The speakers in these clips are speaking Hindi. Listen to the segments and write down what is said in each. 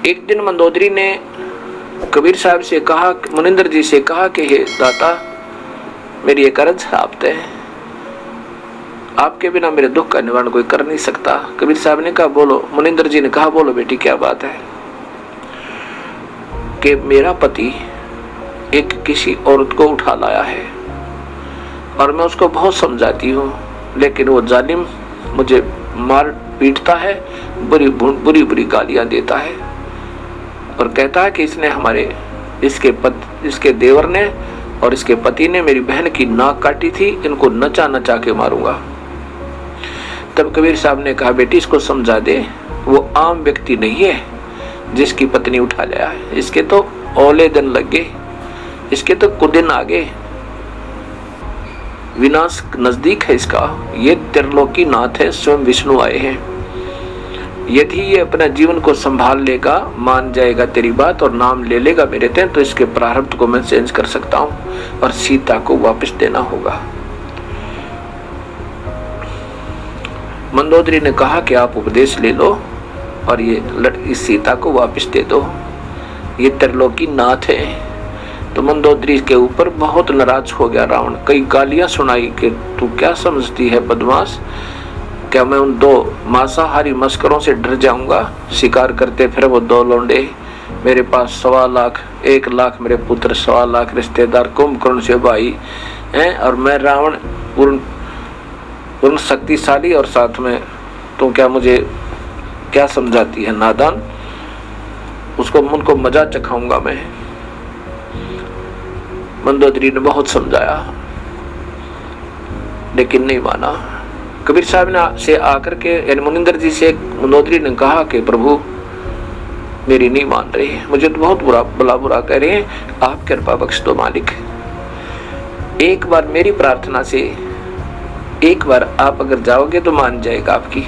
एक दिन मंदोदरी ने कबीर साहब से कहा, मुनिंदर जी से कहा कि हे दाता, मेरी एक अर्ज आपते है, आपके बिना मेरे दुख का निवारण कोई कर नहीं सकता। कबीर साहब ने कहा बोलो। मुनिंदर जी ने कहा बोलो बेटी क्या बात है। कि मेरा पति एक किसी औरत को उठा लाया है और मैं उसको बहुत समझाती हूँ, लेकिन वो जालिम मुझे मार पीटता है, बुरी बुरी गालियां देता है और कहता है कि इसके देवर ने और इसके पति ने मेरी बहन की नाक काटी थी, इनको नचा नचा के मारूंगा। तब कबीर साहब ने कहा बेटी इसको समझा दे, वो आम व्यक्ति नहीं है जिसकी पत्नी उठा लाया है, इसके तो औले दिन लग गए, इसके तो कुदिन आ गए, विनाश नजदीक है इसका। ये त्रिलोकी नाथ है, स्वयं विष्णु आए हैं। यदि ये अपना जीवन को संभाल लेगा, मान जाएगा तेरी बात और नाम ले लेगा मेरे तें, तो इसके प्रारब्ध को मैं चेंज कर सकता हूं और सीता को वापस देना होगा। मंदोदरी ने कहा कि आप उपदेश ले लो और इस सीता को वापस दे दो, ये त्रिलोकी नाथ है। तो मंदोदरी के ऊपर बहुत नाराज हो गया रावण, कई गालियां सुनाई कि तू क्या समझती है बदमाश, क्या मैं उन 2 मांसाहारी मस्करों से डर जाऊंगा। शिकार करते फिर वो 2 लौंडे, मेरे पास 1.25 लाख 1 लाख मेरे पुत्र, 1.25 लाख रिश्तेदार, कुंभकर्ण से भाई हैं, और मैं रावण पूर्ण शक्तिशाली, और साथ में तो क्या मुझे क्या समझाती है नादान, उनको मजा चखाऊंगा मैं। मंदोदरी ने बहुत समझाया लेकिन नहीं माना। कबीर साहब ने से आकर के यानी मुनिंदर जी से मंदोदरी ने कहा कि प्रभु मेरी नहीं मान रही, मुझे तो बहुत बुरा कह रहे हैं, आप कृपा बख्श दो मालिक। एक बार मेरी प्रार्थना से एक बार आप अगर जाओगे तो मान जाएगा आपकी।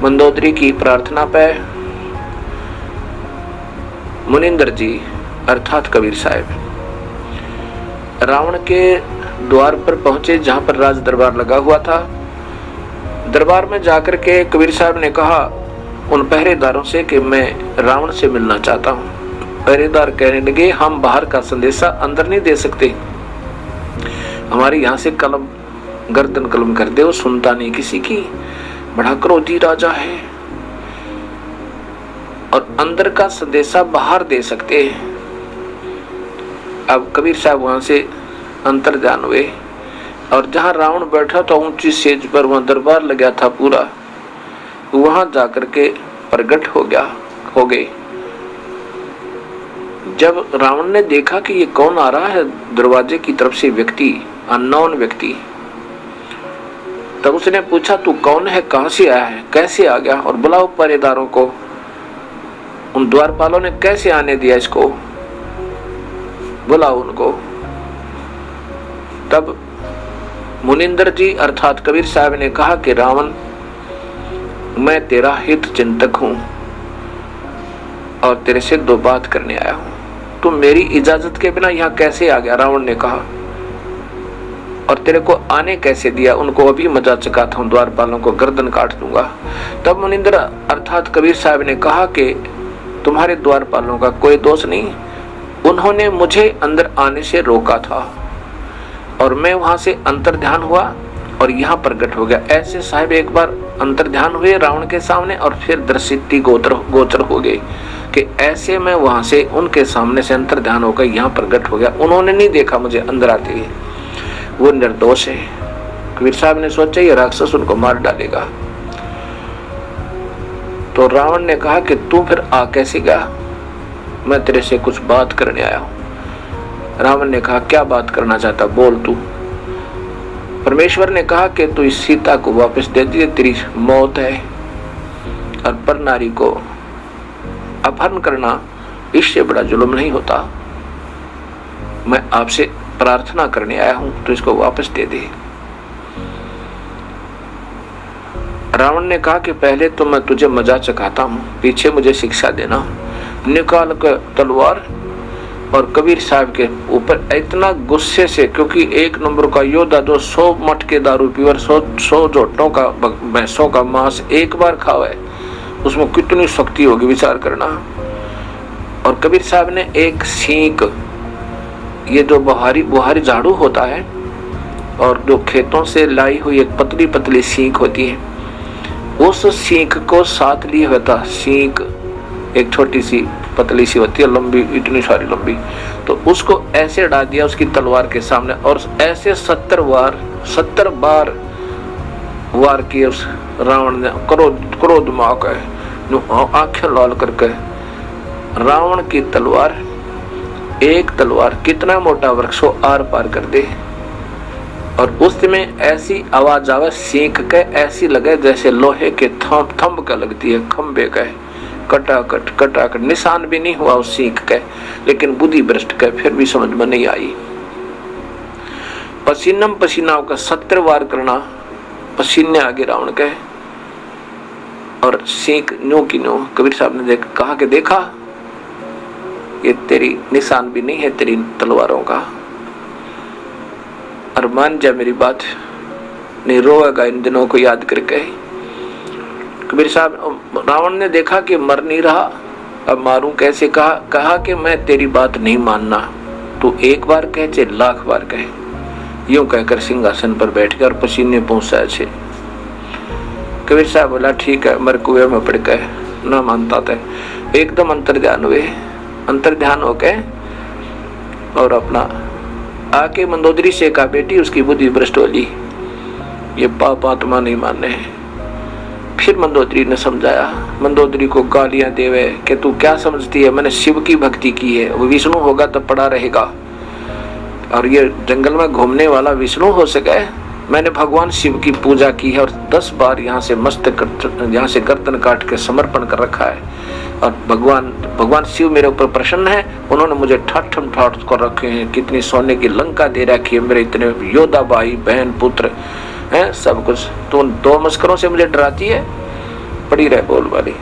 मंदोदरी की प्रार्थना पे मुनिंदर जी अर्थात कबीर साहब रावण के द्वार पर पहुंचे, जहां पर राज दरबार लगा हुआ था। दरबार में जाकर के कबीर साहब ने कहा उन पहरेदारों से कि मैं रावण से मिलना चाहता हूं। पहरेदार कहने लगे हम बाहर का संदेशा अंदर नहीं दे सकते, हमारे यहाँ से कलम गर्दन कलम कर दे, वो सुनता नहीं किसी की, बड़ा क्रोधी राजा है, और अंदर का संदेशा बाहर दे सकते हैं। अब कबीर साहब वहां से अंतर्ध्यान हुए और जहां रावण बैठा था ऊंची सेज पर, वहां दरबार लगा था पूरा, वहां जाकर के प्रकट हो गए। जब रावण ने देखा कि ये कौन आ रहा है दरवाजे की तरफ से व्यक्ति, अननोन व्यक्ति, तब उसने पूछा तू कौन है, कहां से आया है, कैसे आ गया, और बुलाओ पहरेदारों को। उन द्वारपालों ने कैसे आने दिया इसको, बुलाओ उनको। तब मुनिंदर जी अर्थात कबीर साहब ने कहा कि रावण मैं तेरा हित चिंतक हूं और तेरे से 2 बात करने आया हूं, तुम मेरी इजाजत के बिना यहाँ कैसे आ गया, रावण ने कहा, और तेरे को आने कैसे दिया, उनको अभी मजा चखाता हूं, द्वारपालों को गर्दन काट दूंगा। तब मुनिंदर अर्थात कबीर साहब ने कहा कि तुम्हारे द्वारपालों का कोई दोष नहीं, उन्होंने मुझे अंदर आने से रोका था और मैं वहां से अंतर्ध्यान हुआ और यहाँ प्रकट हो गया। ऐसे साहब एक बार अंतर्ध्यान हुए रावण के सामने और फिर दृष्टि गोचर हो गई कि ऐसे मैं वहां से उनके सामने से अंतर्ध्यान होकर यहाँ प्रकट हो गया, उन्होंने नहीं देखा मुझे अंदर आते ही, वो निर्दोष है। कबीर साहब ने सोचा ये राक्षस उनको मार डालेगा। तो रावण ने कहा कि तू फिर आ कैसे गया, मैं तेरे से कुछ बात करने आया हूं। रावण ने कहा क्या बात करना चाहता, बोल तू। परमेश्वर ने कहा कि तू इस सीता को वापस दे दिए, तेरी मौत है, और पर नारी को अपहरण करना इससे बड़ा जुल्म नहीं होता। मैं आपसे प्रार्थना करने आया हूं, तो इसको वापस दे दे। रावण ने कहा कि पहले तो मैं तुझे मजा चखाता हूं, पीछे मुझे शिक्षा देना। निकाल कर तलवार और कबीर साहब के ऊपर इतना गुस्से से, क्योंकि 1 नंबर का योद्धा जो 100 मटके दारू पीवर 100 जोटों का भैंसों का मांस एक बार खावे, उसमें कितनी शक्ति होगी, विचार करना। और कबीर साहब ने एक सींक, ये जो बुहारी झाड़ू होता है और जो खेतों से लाई हुई एक पतली पतली सींक होती है, उस सींक को साथ लिए हुआ था। सींक एक छोटी सी पतली सी होती है, लंबी, इतनी सारी लंबी, तो उसको ऐसे डाल दिया उसकी तलवार के सामने और ऐसे 70 बार वार किए उस रावण ने। क्रोध में आकर जो आंखें लाल करके रावण की तलवार, एक तलवार कितना मोटा वृक्ष हो आर पार कर दे। और उस में ऐसी आवाज आवे सींक के, ऐसी लगे जैसे लोहे के थंब का लगती है, खंबे का, कटाकट कटाकट, निशान भी नहीं हुआ उस सींक के, लेकिन बुद्धि भ्रष्ट के फिर भी समझ में नहीं आई। पसीनम पसीना का 70 वार करना, पसीने आगे रावण के, और सींक न्यू की न्यू। कबीर साहब ने कहा कि देखा, ये तेरी निशान भी नहीं है तेरी तलवारों का, और मान जा मेरी बात, नहीं रोएगा इन दिनों को याद करके। कबीर साहब, रावण ने देखा कि मर नहीं रहा, अब मारूं कैसे। कहा कि मैं तेरी बात नहीं मानना, तू एक बार कहे चाहे 1,00,000 बार कहे। यूं कहकर सिंहासन पर बैठ गया और पसीने पहुंचा छे। कबीर साहब बोला ठीक है, मर कुएं में पड़ गए, न मानता था। एकदम अंतर्ध्यान हुए, अंतर्ध्यान होके और अपना आके मंदोदरी से कहा, बेटी उसकी बुद्धि भ्रष्ट होली, ये पाप आत्मा नहीं माने। फिर मंदोदरी ने समझाया, मंदोदरी को गालियां देवे कि तू क्या समझती है, मैंने शिव की भक्ति की है, वो विष्णु होगा तो पड़ा रहेगा, और ये जंगल में घूमने वाला विष्णु हो सके। मैंने भगवान शिव की पूजा की है और 10 बार यहाँ से गर्दन काट के समर्पण कर रखा है, और भगवान शिव मेरे ऊपर प्रसन्न है। उन्होंने मुझे ठाठ कर रखे हैं, कितनी सोने की लंका दे रखी है, मेरे इतने योद्धा भाई बहन पुत्र हैं, सब कुछ। तो उन 2 मस्करों से मुझे डराती है, पड़ी रहे बोल वाली।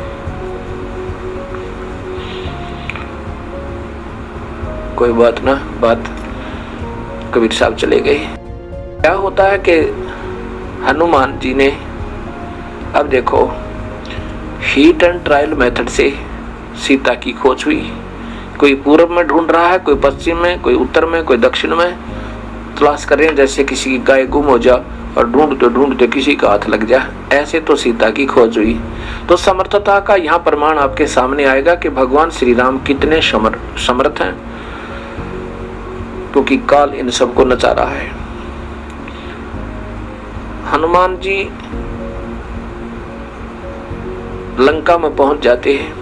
कोई बात ना, बात कबीर साहब चले गए। क्या होता है कि हनुमान जी ने, अब देखो, हीट एंड ट्रायल मेथड से सीता की खोज हुई। कोई पूर्व में ढूंढ रहा है, कोई पश्चिम में, कोई उत्तर में, कोई दक्षिण में तलाश कर रहे हैं, जैसे किसी की गाय गुम हो जा और ढूंढते किसी का हाथ लग जा। ऐसे तो सीता की खोज हुई। तो समर्थता का यहाँ प्रमाण आपके सामने आएगा कि भगवान श्री राम कितने समर्थ हैं, क्योंकि काल इन सबको नचा रहा है। हनुमान जी लंका में पहुंच जाते हैं।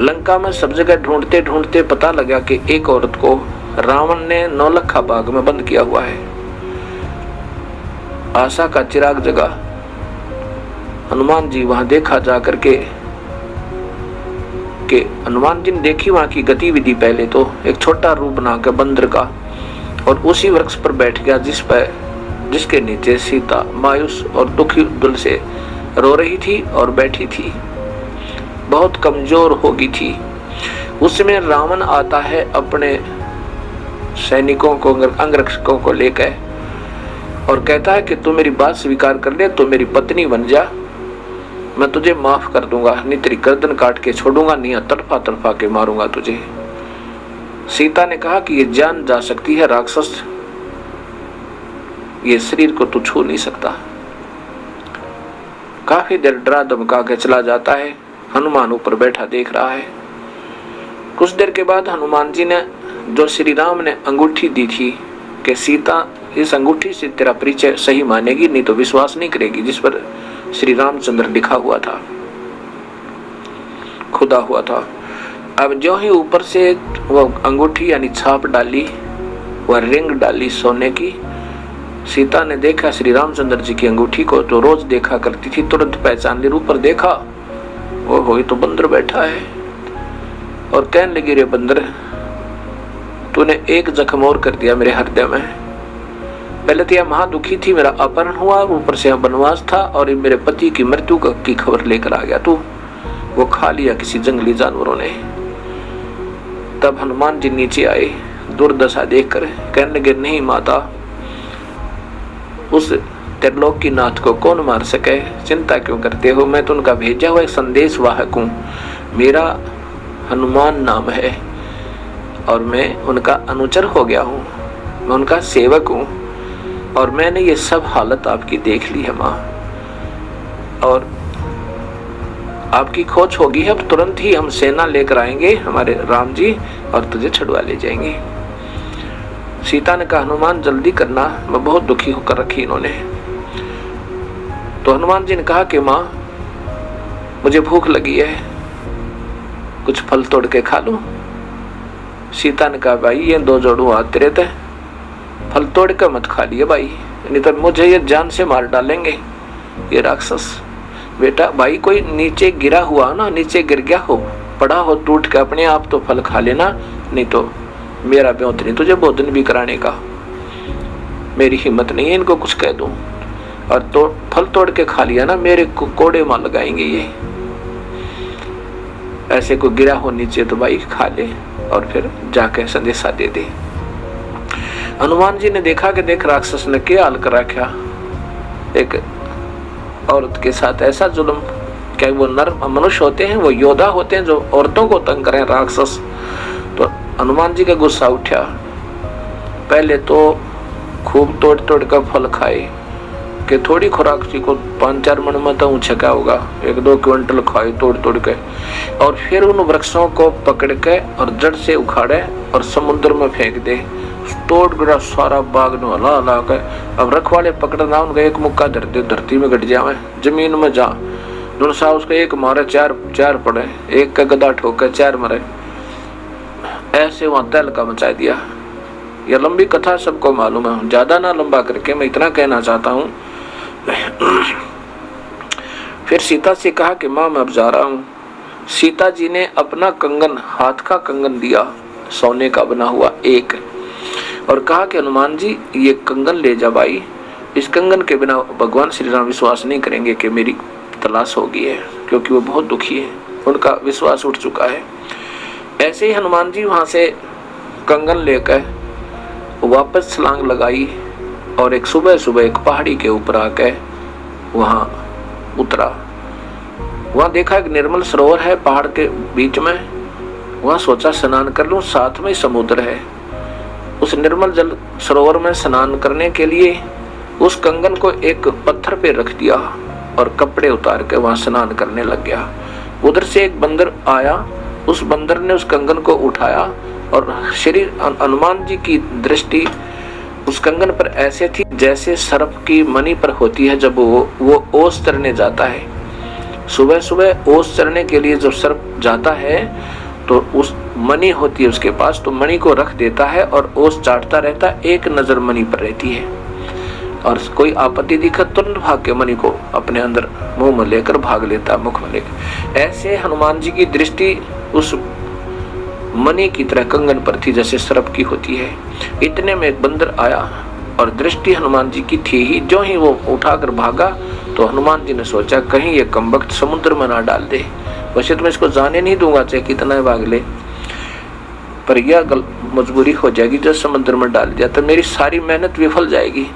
लंका में सब जगह ढूंढते ढूंढते पता लगा कि एक औरत को रावण ने नौलखा बाग में बंद किया हुआ है। आशा का चिराग जगा। हनुमान जी वहां देखा जाकर के हनुमान जी ने देखी वहां की गतिविधि। पहले तो एक छोटा रूप बना के बंदर का, और उसी वृक्ष पर बैठ गया जिसके नीचे सीता मायूस और दुखी दिल से रो रही थी और बैठी थी, बहुत कमजोर हो गई थी। उसमें रावण आता है अपने सैनिकों को, अंगरक्षकों को लेकर, और कहता है कि तू मेरी बात स्वीकार कर ले, तो मेरी पत्नी बन जा, मैं तुझे माफ कर दूंगा, नहीं तेरी गर्दन काट के छोड़ूंगा, नहीं तड़फा के मारूंगा तुझे। सीता ने कहा कि ये जान जा सकती है राक्षस, ये शरीर को तू छू नहीं सकता। काफी देर डरा धमका के चला जाता है। हनुमान ऊपर बैठा देख रहा है। कुछ देर के बाद हनुमान जी ने, जो श्री राम ने अंगूठी दी थी कि सीता इस अंगूठी से तेरा परिचय सही मानेगी, नहीं तो विश्वास नहीं करेगी, जिस पर श्री रामचंद्र लिखा हुआ था, खुदा हुआ था। अब जो ही ऊपर से वो अंगूठी यानी छाप डाली, वह रिंग डाली सोने की, सीता ने देखा श्री रामचंद्र जी की अंगूठी को, जो रोज देखा करती थी, तुरंत पहचान ली। ऊपर देखा, वो हो तो बंदर बैठा है, और कहने लगी, रे बंदर, तूने एक जख्म और कर दिया मेरे हृदय में। पहले तो यह महादुखी थी, मेरा अपहरण हुआ, ऊपर से वनवास था, और मेरे पति की मृत्यु की खबर लेकर आ गया तू। वो खा लिया किसी जंगली जानवरों ने। तब हनुमान जी नीचे आए, दुर्दशा देखकर कहने लगे, नहीं माता, उस त्रिलोक की नाथ को कौन मार सके, चिंता क्यों करते हो, मैं तो उनका भेजा हुआ एक संदेश वाहक हूँ। मेरा हनुमान नाम है और मैं उनका अनुचर हो गया हूँ, मैं उनका सेवक हूँ और मैंने ये सब हालत आपकी देख ली है माँ, और आपकी खोज होगी है। अब तुरंत ही हम सेना लेकर आएंगे हमारे राम जी और तुझे छुड़वा ले जाएंगे। सीता ने कहा हनुमान जल्दी करना, मैं बहुत दुखी होकर रखी इन्होंने। तो हनुमान जी ने कहा कि माँ मुझे भूख लगी है, कुछ फल तोड़ के खा लूं। सीता ने कहा भाई ये दो जोड़ू हाथ तेरे थे, फल तोड़ के मत खा लिए भाई, नहीं तो मुझे ये जान से मार डालेंगे ये राक्षस। बेटा भाई कोई नीचे गिरा हुआ ना, नीचे गिर गया हो, पड़ा हो टूट के अपने आप तो फल खा लेना, नहीं तो मेरा ब्योत नहीं तुझे भोजन भी कराने का, मेरी हिम्मत नहीं है इनको कुछ कह दूं। और तो फल तोड़ के खा लिया ना, मेरे को कोड़े मार लगाएंगे ये। ऐसे को गिरा हो नीचे तो भाई खा ले और फिर जाके संदेशा दे दे। हनुमान जी ने देखा कि देख राक्षस ने क्या हाल कर रखा, एक औरत के साथ ऐसा जुल्म। क्या वो नर मनुष्य होते हैं, वो योद्धा होते हैं जो औरतों को तंग करें राक्षस। तो हनुमान जी का गुस्सा उठा, पहले तो खूब तोड़ तोड़ कर फल खाए कि थोड़ी खुराक सी को 5-4 मन में तो ऊंचा क्या होगा, 1-2 क्विंटल खाए तोड़ तोड़ के, और फिर उन वृक्षों को पकड़ के और जड़ से उखाड़े और समुद्र में फेंक दे। तोड़ गिरा सारा बाग न हला हला के। अब रखवाले पकड़ना उनका एक मुक्का धरती में गट जावे, जमीन में जा दुनसा उसको एक मारे चार पड़े, एक का गदा ठोके 4 मरे। ऐसे वहां तहलका मचा दिया। यह लंबी कथा सबको मालूम है, ज्यादा ना लंबा करके मैं इतना कहना चाहता हूँ। फिर सीता से कहा कि माँ मैं अब जा रहा हूँ। सीता जी ने अपना कंगन, हाथ का कंगन दिया, सोने का बना हुआ एक, और कहा कि हनुमान जी ये कंगन ले जा भाई, इस कंगन के बिना भगवान श्री राम विश्वास नहीं करेंगे कि मेरी तलाश होगी है, क्योंकि वो बहुत दुखी है, उनका विश्वास उठ चुका है। ऐसे ही हनुमान जी वहां से कंगन लेकर वापस छलांग लगाई और एक सुबह एक पहाड़ी के ऊपर आकर वहां उतरा। वहां देखा एक निर्मल सरोवर है पहाड़ के बीच में, वहां सोचा स्नान कर लूं, साथ में समुद्र है। उस निर्मल जल सरोवर में स्नान करने के लिए उस कंगन को एक पत्थर पे रख दिया और कपड़े उतार के वहां स्नान करने लग गया। उधर से एक बंदर आया, उस बंदर ने उस कंगन को उठाया और श्री हनुमान जी की दृष्टि उस कंगन पर ऐसे थी जैसे सर्प की मणि पर होती है जब वो ओस चरने जाता है। सुबह ओस चरने के लिए जब सर्प जाता है तो उस मणि होती है उसके पास, तो मणि को रख देता है और ओस चाटता रहता, एक नजर मणि पर रहती है, और कोई आपत्ति दिखा तुरंत भाग के मणि को अपने अंदर मुंह में लेकर भाग लेता, मुख में लेकर। ऐसे हनुमान जी की दृष्टि उस मणि की तरह कंगन पर थी जैसे सर्प की होती है। इतने में एक बंदर आया और दृष्टि हनुमान जी की थी ही, जो ही वो उठाकर भागा तो हनुमान जी ने सोचा कहीं ये कमबख्त समुद्र में ना डाल दे। वैसे तो मैं इसको जाने नहीं दूंगा चाहे कितना भाग ले, पर यह मजबूरी हो जाएगी, जो समुद्र में डाल दिया तो मेरी सारी मेहनत विफल जाएगी।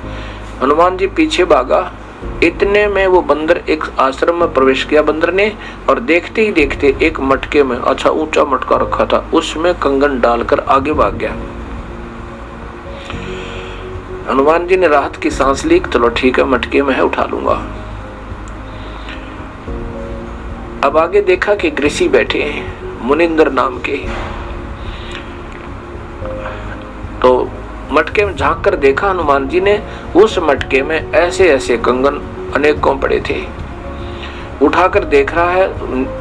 हनुमान जी पीछे भागा, इतने में वो बंदर एक आश्रम में प्रवेश किया बंदर ने, और देखते ही देखते एक मटके में, अच्छा ऊंचा मटका रखा था, उसमें कंगन डालकर आगे भाग गया। हनुमान जी ने राहत की सांस ली, चलो ठीक है मटके में है उठा लूंगा। अब आगे देखा कि एक ऋषि बैठे हैं मुनिंदर नाम के, तो मटके में झांक कर देखा हनुमान जी ने, उस मटके में ऐसे ऐसे कंगन अनेकों पड़े थे। उठाकर देख रहा है,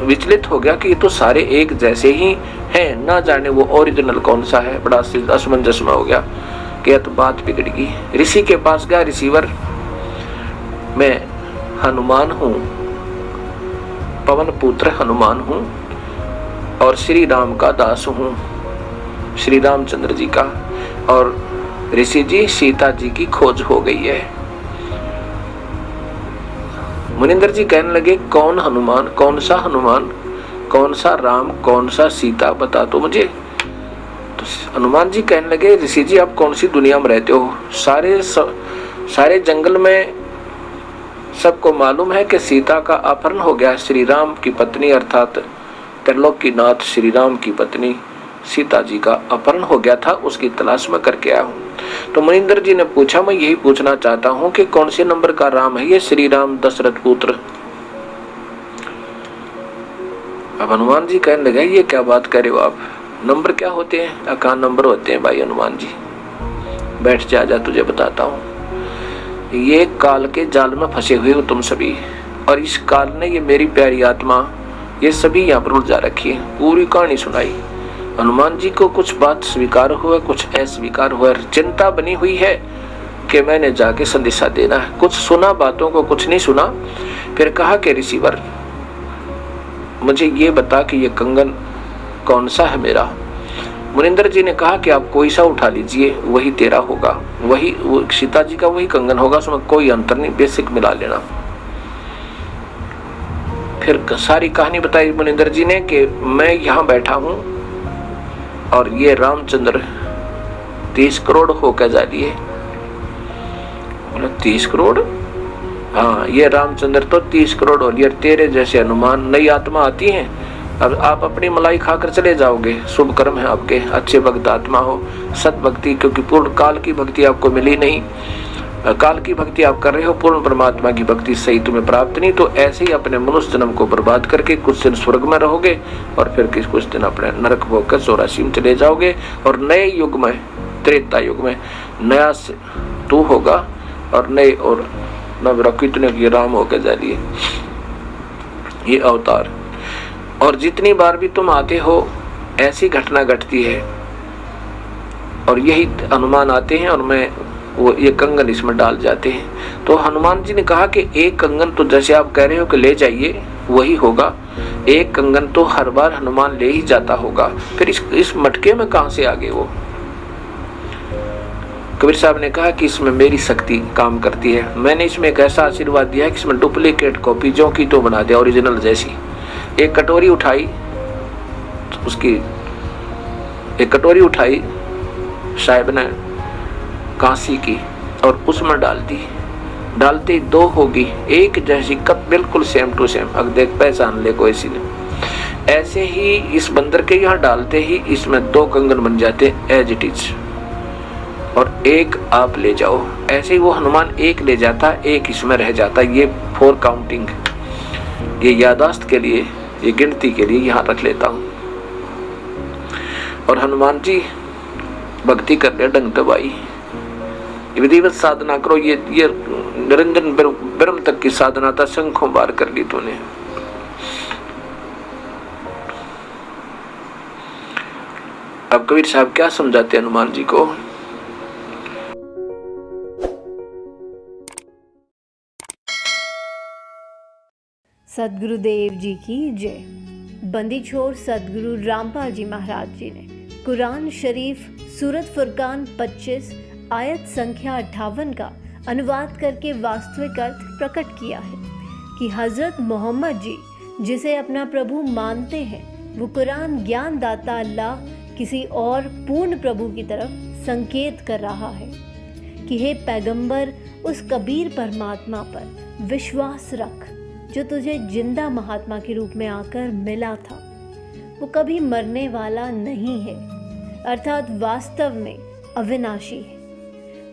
विचलित हो गया कि ये तो सारे एक जैसे ही हैं, ना जाने वो ओरिजिनल कौन सा है। बड़ा असमंजस में हो गया कि तो बात बिगड़ गई। ऋषि के पास गया, ऋषिवर मैं हनुमान हूँ, पवन पुत्र हनुमान हूँ और श्री राम का दास हूँ, श्री रामचंद्र जी का, और ऋषि जी सीता जी की खोज हो गई है। मुनिंदर जी कहने लगे कौन हनुमान, कौन सा हनुमान, कौन सा राम, कौन सा सीता, बता तो मुझे। तो हनुमान जी कहने लगे ऋषि जी आप कौन सी दुनिया में रहते हो, सारे जंगल में सबको मालूम है कि सीता का अपहरण हो गया। श्री राम की पत्नी अर्थात त्रिलोकीनाथ श्री राम की पत्नी सीता जी का अपहरण हो गया था, उसकी तलाश में करके आया हूँ। तो मुनिंदर जी ने पूछा, मैं यही पूछना चाहता हूँ कि कौन से नंबर का राम है ये श्री राम दशरथ पुत्र? अब हनुमान जी कहने लगे, ये क्या बात कर रहे हो आप, नंबर क्या होते हैं? अकान नंबर होते हैं भाई हनुमान जी, बैठ जा तुझे बताता हूँ। ये काल के जाल में फंसे हुए हो तुम सभी, और इस काल ने ये मेरी प्यारी आत्मा ये सभी यहाँ पर उलझा रखी है। पूरी कहानी सुनाई। हनुमान जी को कुछ बात स्वीकार हुआ, कुछ अस्वीकार हुआ। चिंता बनी हुई है कि मैंने जाके संदेशा देना है। कुछ सुना बातों को, कुछ नहीं सुना। फिर कहा कि रिसीवर मुझे ये बता कि ये कंगन कौन सा है मेरा? मुनिंदर जी ने कहा कि आप कोई सा उठा लीजिए, वही तेरा होगा, वही सीता जी का वही कंगन होगा, उसमें कोई अंतर नहीं, बेसिक मिला लेना। फिर सारी कहानी बताई मुनिंदर जी ने कि मैं यहाँ बैठा हूँ और ये रामचंद्र 30 करोड़ होकर जा लिए। बोला 30 करोड़? हाँ, ये रामचंद्र तो 30 करोड़ हो लिए। तेरे जैसे हनुमान नई आत्मा आती है, अब आप अपनी मलाई खाकर चले जाओगे। शुभ कर्म है आपके, अच्छे भक्त आत्मा हो, सत भक्ति, क्योंकि पूर्ण काल की भक्ति आपको मिली नहीं। काल की भक्ति आप कर रहे हो, पूर्ण परमात्मा की भक्ति सही तुम्हें प्राप्त नहीं। तो ऐसे ही अपने मनुष्य जन्म को बर्बाद करके कुछ दिन स्वर्ग में रहोगे और फिर कुछ दिन अपने नरक भोग कर 84 में चले जाओगे। और नए युग में, त्रेता युग में नया तू होगा और नए और नवरा कितने ये राम होकर जा लिए ये अवतार। और जितनी बार भी तुम आते हो ऐसी घटना घटती है, और यही हनुमान आते हैं और मैं वो ये कंगन इसमें डाल जाते हैं। तो हनुमान जी ने कहा कि एक कंगन तो जैसे आप कह रहे हो कि ले जाइए वही होगा, एक कंगन तो हर बार हनुमान ले ही जाता होगा, फिर इस मटके में कहां से आ गए वो? कबीर साहब ने कहा कि इसमें मेरी शक्ति काम करती है। मैंने इसमें एक ऐसा आशीर्वाद दिया है कि इसमें डुप्लीकेट कॉपी जो की तो बना दिया ओरिजिनल जैसी। एक कटोरी उठाई, उसकी एक कटोरी उठाई साहब ने कांसी की और उसमें डाल दी। डालते ही 2 होगी, एक जैसी कप, बिल्कुल सेम टू सेम। अब देख पहचान ले कोई सी ने। ऐसे ही इस बंदर के यहाँ डालते ही इसमें 2 कंगन बन जाते एज इट इज, और एक आप ले जाओ। ऐसे ही वो हनुमान एक ले जाता, एक इसमें रह जाता। ये 4 काउंटिंग, ये यादाश्त के लिए, ये गिनती के लिए यहाँ रख लेता हूँ। और हनुमान जी भक्ति कर रहे, डंग दबाई, विधिवत साधना करो। ये निरंजन ब्रह्म तक की साधना था, शंखों बार कर ली तूने। अब कबीर साहब क्या समझाते हनुमान जी को? सदगुरुदेव जी की जय। बंदी छोर सदगुरु रामपाल जी महाराज जी ने कुरान शरीफ सूरत फुरकान 25 आयत संख्या 58 का अनुवाद करके वास्तविक अर्थ प्रकट किया है कि हजरत मोहम्मद जी जिसे अपना प्रभु मानते हैं, वो कुरान ज्ञान दाता अल्लाह किसी और पूर्ण प्रभु की तरफ संकेत कर रहा है कि हे पैगंबर, उस कबीर परमात्मा पर विश्वास रख जो तुझे जिंदा महात्मा के रूप में आकर मिला था। वो कभी मरने वाला नहीं है, अर्थात वास्तव में अविनाशी है।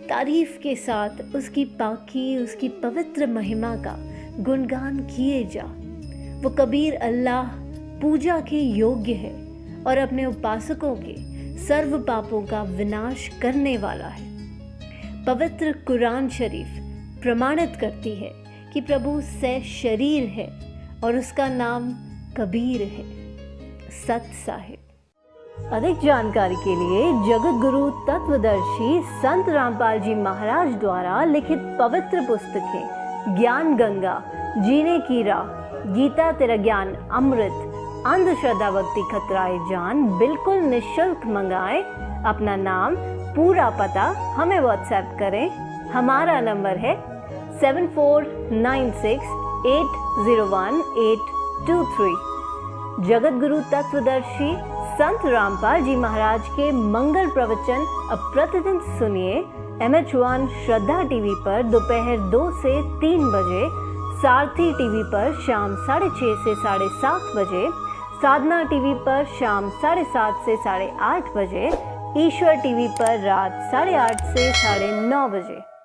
तारीफ के साथ उसकी पाकी, उसकी पवित्र महिमा का गुणगान किए जा। वो कबीर अल्लाह पूजा के योग्य है और अपने उपासकों के सर्व पापों का विनाश करने वाला है। पवित्र कुरान शरीफ प्रमाणित करती है कि प्रभु से शरीर है और उसका नाम कबीर है, सत साहिब। अधिक जानकारी के लिए जगत गुरु तत्वदर्शी संत रामपाल जी महाराज द्वारा लिखित पवित्र पुस्तकें ज्ञान गंगा, जीने की राह, गीता तेरा ज्ञान अमृत, अंधश्रद्धा भक्ति खतराए जान बिल्कुल निःशुल्क मंगाएं। अपना नाम, पूरा पता हमें व्हाट्सएप करें। हमारा नंबर है 7496801823। जगत गुरु तत्वदर्शी संत रामपाल जी महाराज के मंगल प्रवचन अब प्रतिदिन सुनिए MH1 श्रद्धा टीवी पर दोपहर 2 से 3 बजे सारथी टीवी पर शाम 6:30 से 7:30 बजे, साधना टीवी पर शाम 7:30 से 8:30 बजे, ईश्वर टीवी पर रात 8:30 से 9:30 बजे।